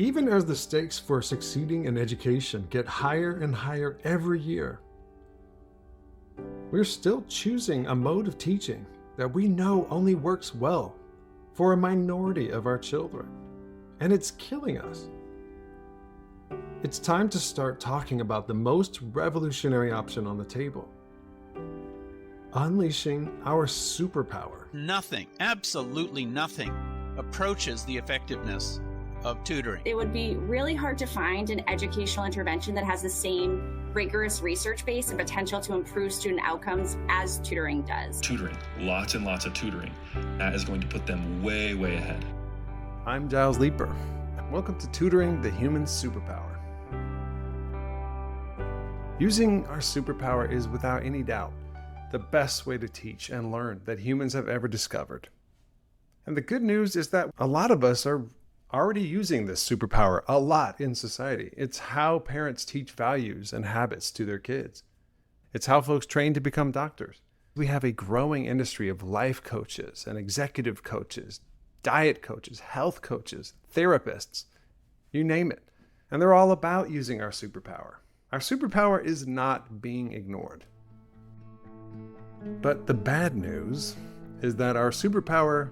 Even as the stakes for succeeding in education get higher and higher every year, we're still choosing a mode of teaching that we know only works well for a minority of our children, and it's killing us. It's time to start talking about the most revolutionary option on the table: unleashing our superpower. Nothing, absolutely nothing, approaches the effectiveness of tutoring. It would be really hard to find an educational intervention that has the same rigorous research base and potential to improve student outcomes as tutoring does. Tutoring, lots and lots of tutoring. That is going to put them way, way ahead. I'm Giles Leeper. Welcome to Tutoring the Human Superpower. Using our superpower is, without any doubt, the best way to teach and learn that humans have ever discovered. And the good news is that a lot of us are already using this superpower a lot in society. It's how parents teach values and habits to their kids. It's how folks train to become doctors. We have a growing industry of life coaches and executive coaches, diet coaches, health coaches, therapists, you name it. And they're all about using our superpower. Our superpower is not being ignored. But the bad news is that our superpower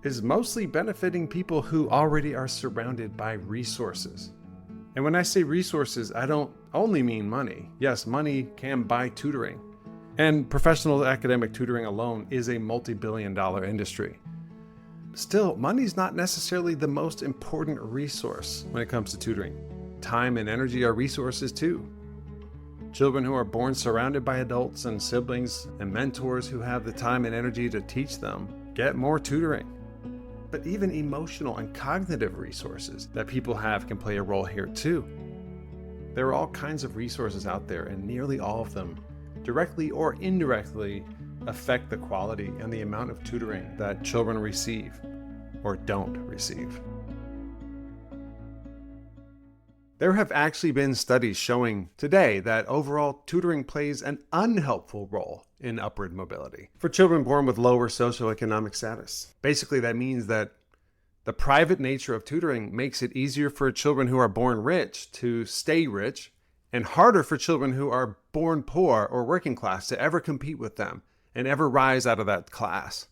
is mostly benefiting people who already are surrounded by resources. And when I say resources, I don't only mean money. Yes, money can buy tutoring. And professional academic tutoring alone is a multi-billion-dollar industry. Still, money's not necessarily the most important resource when it comes to tutoring. Time and energy are resources too. Children who are born surrounded by adults and siblings and mentors who have the time and energy to teach them get more tutoring. But even emotional and cognitive resources that people have can play a role here too. There are all kinds of resources out there, and nearly all of them directly or indirectly affect the quality and the amount of tutoring that children receive or don't receive. There have actually been studies showing today that overall tutoring plays an unhelpful role in upward mobility for children born with lower socioeconomic status. Basically, that means that the private nature of tutoring makes it easier for children who are born rich to stay rich, and harder for children who are born poor or working class to ever compete with them and ever rise out of that class.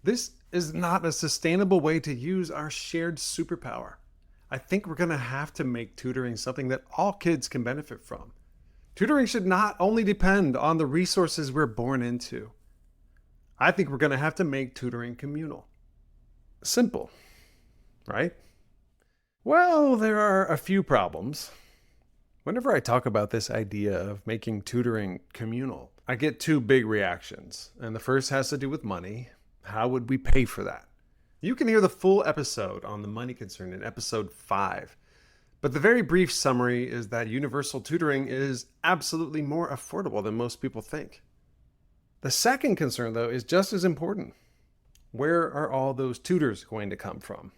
This is not a sustainable way to use our shared superpower. I think we're going to have to make tutoring something that all kids can benefit from. Tutoring should not only depend on the resources we're born into. I think we're going to have to make tutoring communal. Simple, right? Well, there are a few problems. Whenever I talk about this idea of making tutoring communal, I get two big reactions. And the first has to do with money. How would we pay for that? You can hear the full episode on the money concern in episode 5. But the very brief summary is that universal tutoring is absolutely more affordable than most people think. The second concern, though, is just as important. Where are all those tutors going to come from?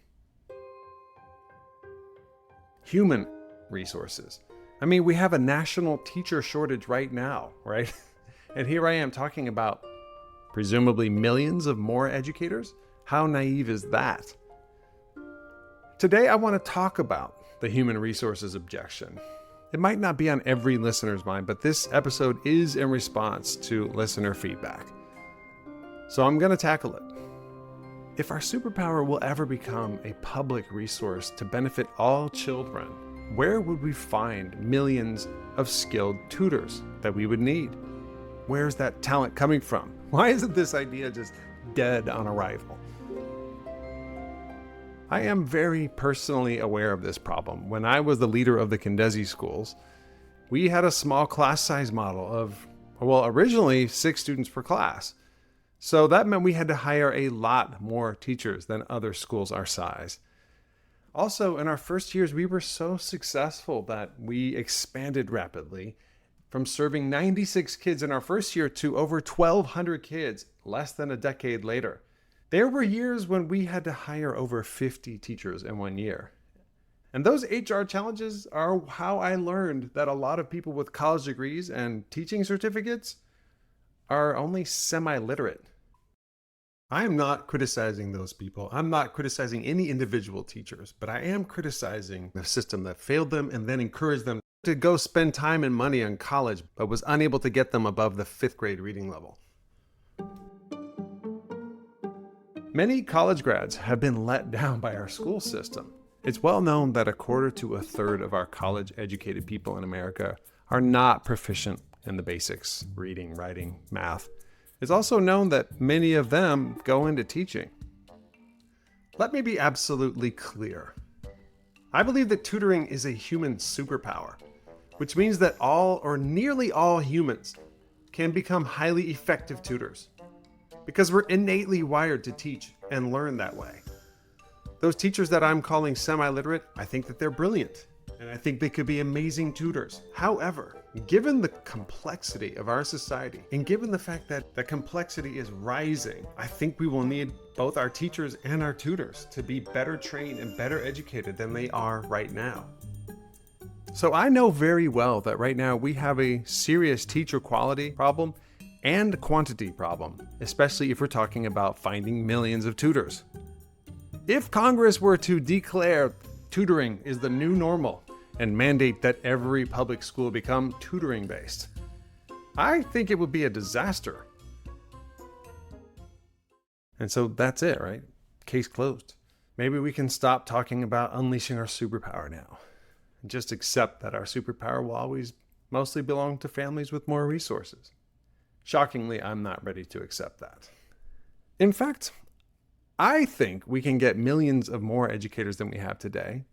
Human resources. I mean, we have a national teacher shortage right now, right? And here I am talking about presumably millions of more educators. How naive is that? Today, I want to talk about the human resources objection. It might not be on every listener's mind, but this episode is in response to listener feedback. So I'm going to tackle it. If our superpower will ever become a public resource to benefit all children, where would we find millions of skilled tutors that we would need? Where's that talent coming from? Why isn't this idea just dead on arrival? I am very personally aware of this problem. When I was the leader of the Condesi schools, we had a small class size model of, originally 6 students per class. So that meant we had to hire a lot more teachers than other schools our size. Also, in our first years, we were so successful that we expanded rapidly from serving 96 kids in our first year to over 1,200 kids less than a decade later. There were years when we had to hire over 50 teachers in one year. And those HR challenges are how I learned that a lot of people with college degrees and teaching certificates are only semi-literate. I am not criticizing those people. I'm not criticizing any individual teachers, but I am criticizing the system that failed them and then encouraged them to go spend time and money on college, but was unable to get them above the 5th grade reading level. Many college grads have been let down by our school system. It's well known that 1/4 to 1/3 of our college-educated people in America are not proficient in the basics, reading, writing, math. It's also known that many of them go into teaching. Let me be absolutely clear. I believe that tutoring is a human superpower, which means that all or nearly all humans can become highly effective tutors because we're innately wired to teach and learn that way. Those teachers that I'm calling semi-literate, I think that they're brilliant, and I think they could be amazing tutors. However, given the complexity of our society, and given the fact that the complexity is rising, I think we will need both our teachers and our tutors to be better trained and better educated than they are right now. So I know very well that right now we have a serious teacher quality problem and quantity problem, especially if we're talking about finding millions of tutors. If Congress were to declare tutoring is the new normal and mandate that every public school become tutoring based, I think it would be a disaster. And so that's it, right? Case closed. Maybe we can stop talking about unleashing our superpower now and just accept that our superpower will always mostly belong to families with more resources. Shockingly, I'm not ready to accept that. In fact, I think we can get millions of more educators than we have today.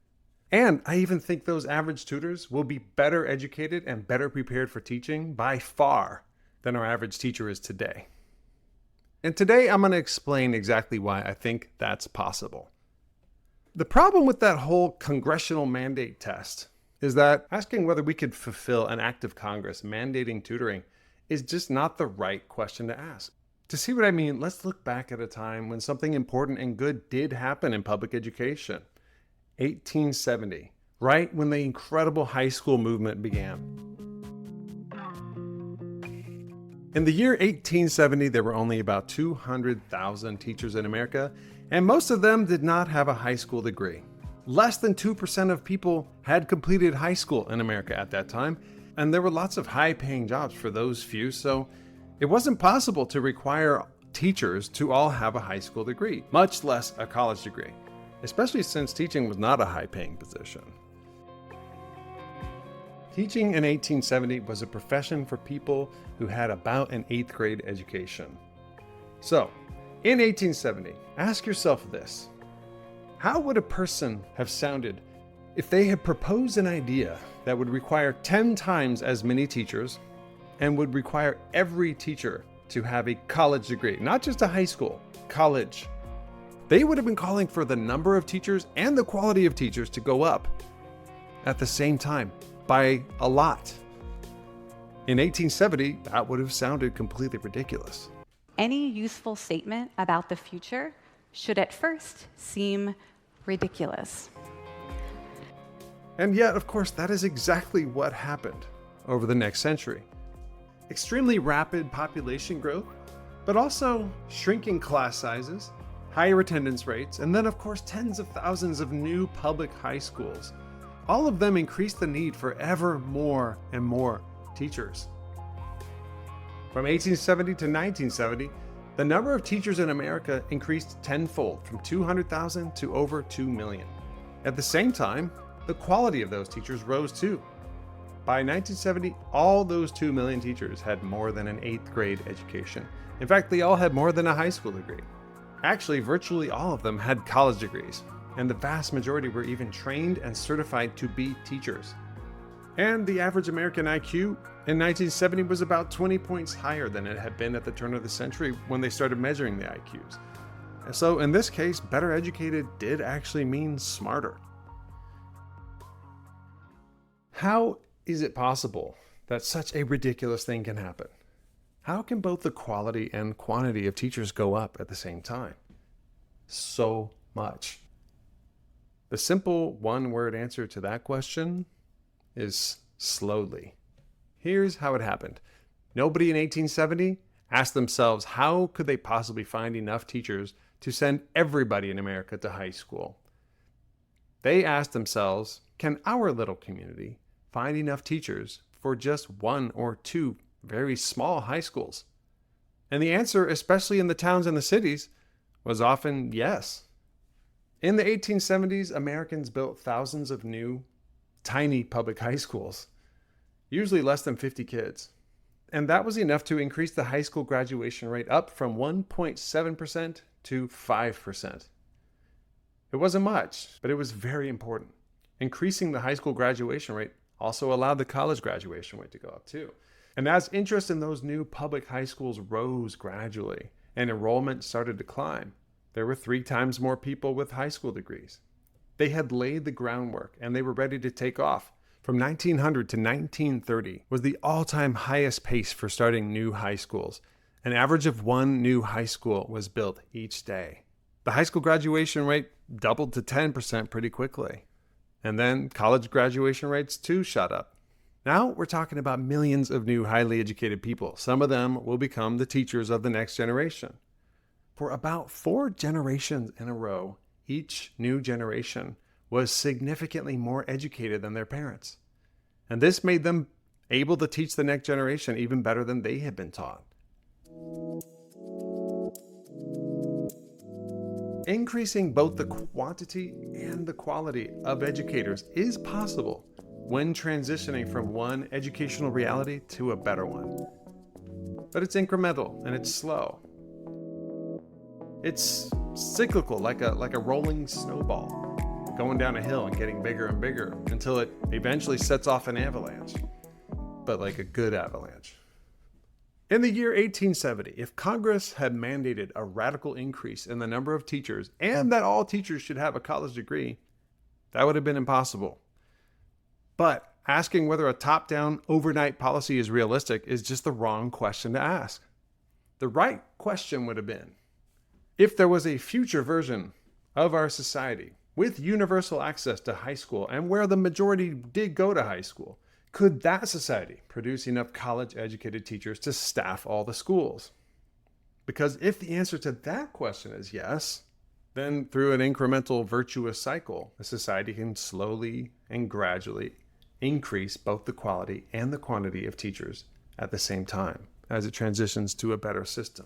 And I even think those average tutors will be better educated and better prepared for teaching by far than our average teacher is today. And today I'm going to explain exactly why I think that's possible. The problem with that whole congressional mandate test is that asking whether we could fulfill an act of Congress mandating tutoring is just not the right question to ask. To see what I mean, let's look back at a time when something important and good did happen in public education. 1870, right when the incredible high school movement began. In the year 1870, there were only about 200,000 teachers in America, and most of them did not have a high school degree. Less than 2% of people had completed high school in America at that time, and there were lots of high-paying jobs for those few, so it wasn't possible to require teachers to all have a high school degree, much less a college degree, especially since teaching was not a high-paying position. Teaching in 1870 was a profession for people who had about an 8th grade education. So, in 1870, ask yourself this: how would a person have sounded if they had proposed an idea that would require 10 times as many teachers and would require every teacher to have a college degree, not just a high school, college? They would have been calling for the number of teachers and the quality of teachers to go up at the same time by a lot. In 1870, that would have sounded completely ridiculous. Any useful statement about the future should at first seem ridiculous. And yet, of course, that is exactly what happened over the next century. Extremely rapid population growth, but also shrinking class sizes, higher attendance rates, and then of course tens of thousands of new public high schools. All of them increased the need for ever more and more teachers. From 1870 to 1970, the number of teachers in America increased tenfold, from 200,000 to over 2 million. At the same time, the quality of those teachers rose too. By 1970, all those 2 million teachers had more than an 8th grade education. In fact, they all had more than a high school degree. Actually, virtually all of them had college degrees, and the vast majority were even trained and certified to be teachers. And the average American IQ in 1970 was about 20 points higher than it had been at the turn of the century when they started measuring the IQs. So in this case, better educated did actually mean smarter. How is it possible that such a ridiculous thing can happen? How can both the quality and quantity of teachers go up at the same time? So much. The simple one-word answer to that question is slowly. Here's how it happened. Nobody in 1870 asked themselves how could they possibly find enough teachers to send everybody in America to high school. They asked themselves, can our little community find enough teachers for just one or two very small high schools? And the answer, especially in the towns and the cities, was often yes. In the 1870s, Americans built thousands of new, tiny public high schools, usually less than 50 kids. And that was enough to increase the high school graduation rate up from 1.7% to 5%. It wasn't much, but it was very important. Increasing the high school graduation rate also allowed the college graduation rate to go up too. And as interest in those new public high schools rose gradually and enrollment started to climb, there were 3 times more people with high school degrees. They had laid the groundwork and they were ready to take off. From 1900 to 1930 was the all-time highest pace for starting new high schools. An average of 1 new high school was built each day. The high school graduation rate doubled to 10% pretty quickly. And then college graduation rates too shot up. Now we're talking about millions of new highly educated people. Some of them will become the teachers of the next generation. For about 4 generations in a row, each new generation was significantly more educated than their parents. And this made them able to teach the next generation even better than they had been taught. Increasing both the quantity and the quality of educators is possible when transitioning from one educational reality to a better one. But it's incremental and it's slow. It's cyclical, like a rolling snowball, going down a hill and getting bigger and bigger until it eventually sets off an avalanche, but like a good avalanche. In the year 1870, if Congress had mandated a radical increase in the number of teachers and that all teachers should have a college degree, that would have been impossible. But asking whether a top-down overnight policy is realistic is just the wrong question to ask. The right question would have been, if there was a future version of our society with universal access to high school and where the majority did go to high school, could that society produce enough college-educated teachers to staff all the schools? Because if the answer to that question is yes, then through an incremental virtuous cycle, a society can slowly and gradually increase both the quality and the quantity of teachers at the same time as it transitions to a better system.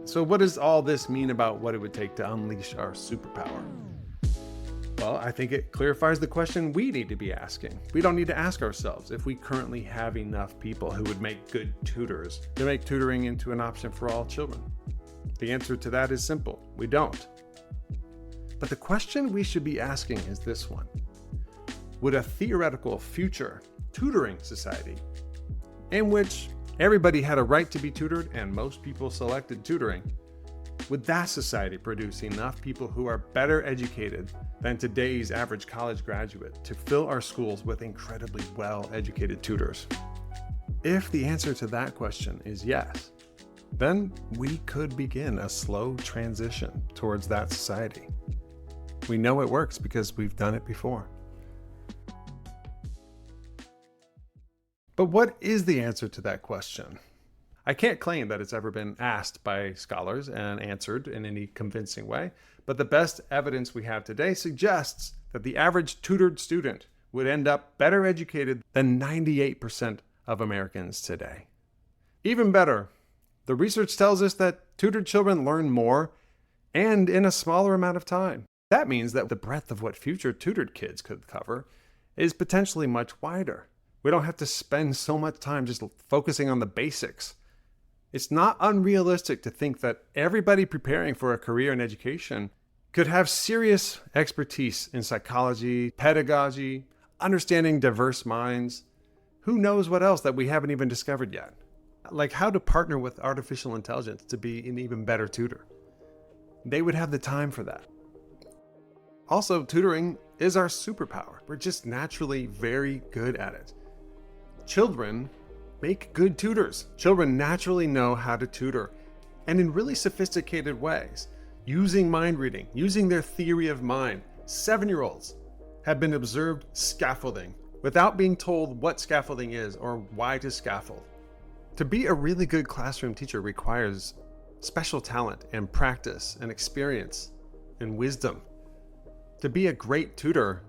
So what does all this mean about what it would take to unleash our superpower? Well, I think it clarifies the question we need to be asking. We don't need to ask ourselves if we currently have enough people who would make good tutors to make tutoring into an option for all children. The answer to that is simple. We don't. But the question we should be asking is this one. Would a theoretical future tutoring society in which everybody had a right to be tutored and most people selected tutoring, would that society produce enough people who are better educated than today's average college graduate to fill our schools with incredibly well-educated tutors? If the answer to that question is yes, then we could begin a slow transition towards that society. We know it works because we've done it before. But what is the answer to that question? I can't claim that it's ever been asked by scholars and answered in any convincing way, but the best evidence we have today suggests that the average tutored student would end up better educated than 98% of Americans today. Even better, the research tells us that tutored children learn more and in a smaller amount of time. That means that the breadth of what future tutored kids could cover is potentially much wider. We don't have to spend so much time just focusing on the basics. It's not unrealistic to think that everybody preparing for a career in education could have serious expertise in psychology, pedagogy, understanding diverse minds. Who knows what else that we haven't even discovered yet? Like how to partner with artificial intelligence to be an even better tutor. They would have the time for that. Also, tutoring is our superpower. We're just naturally very good at it. Children make good tutors. Children naturally know how to tutor, and in really sophisticated ways, using mind reading, using their theory of mind. 7-year-olds have been observed scaffolding without being told what scaffolding is or why to scaffold. To be a really good classroom teacher requires special talent and practice and experience and wisdom. To be a great tutor,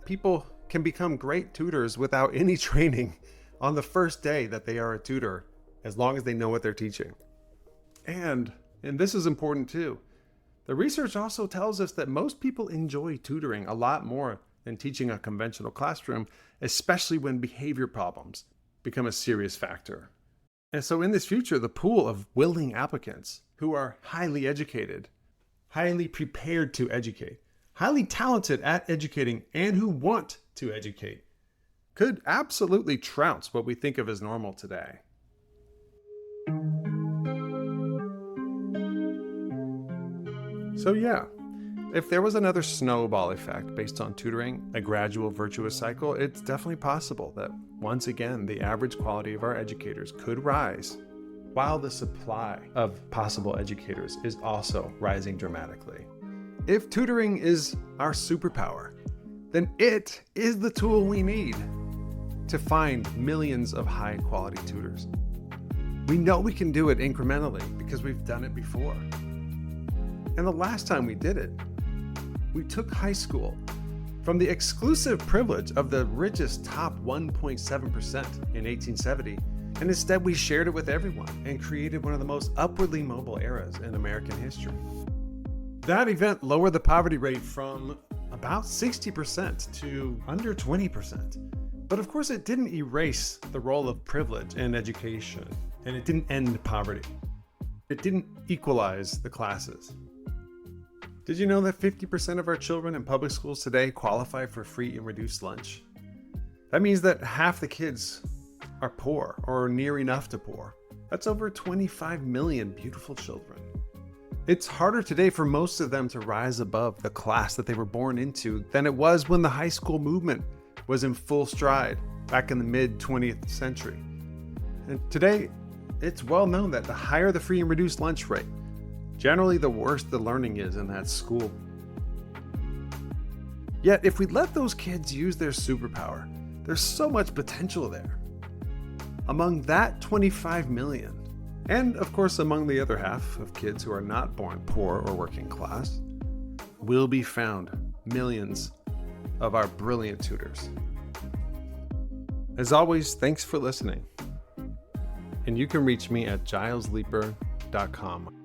people can become great tutors without any training on the first day that they are a tutor, as long as they know what they're teaching. And this is important too, the research also tells us that most people enjoy tutoring a lot more than teaching a conventional classroom, especially when behavior problems become a serious factor. And so in this future, the pool of willing applicants who are highly educated, highly prepared to educate, highly talented at educating, and who want to educate could absolutely trounce what we think of as normal today. So yeah, if there was another snowball effect based on tutoring, a gradual virtuous cycle, it's definitely possible that once again, the average quality of our educators could rise, while the supply of possible educators is also rising dramatically. If tutoring is our superpower, then it is the tool we need to find millions of high-quality tutors. We know we can do it incrementally because we've done it before. And the last time we did it, we took high school from the exclusive privilege of the richest top 1.7% in 1870, and instead we shared it with everyone and created one of the most upwardly mobile eras in American history. That event lowered the poverty rate from about 60% to under 20%. But of course, it didn't erase the role of privilege in education, and it didn't end poverty. It didn't equalize the classes. Did you know that 50% of our children in public schools today qualify for free and reduced lunch? That means that half the kids are poor or near enough to poor. That's over 25 million beautiful children. It's harder today for most of them to rise above the class that they were born into than it was when the high school movement was in full stride back in the mid-20th century. And today, it's well known that the higher the free and reduced lunch rate, generally the worse the learning is in that school. Yet, if we let those kids use their superpower, there's so much potential there. Among that 25 million, and of course among the other half of kids who are not born poor or working class, will be found millions of our brilliant tutors. As always, thanks for listening. And you can reach me at gilesleeper.com.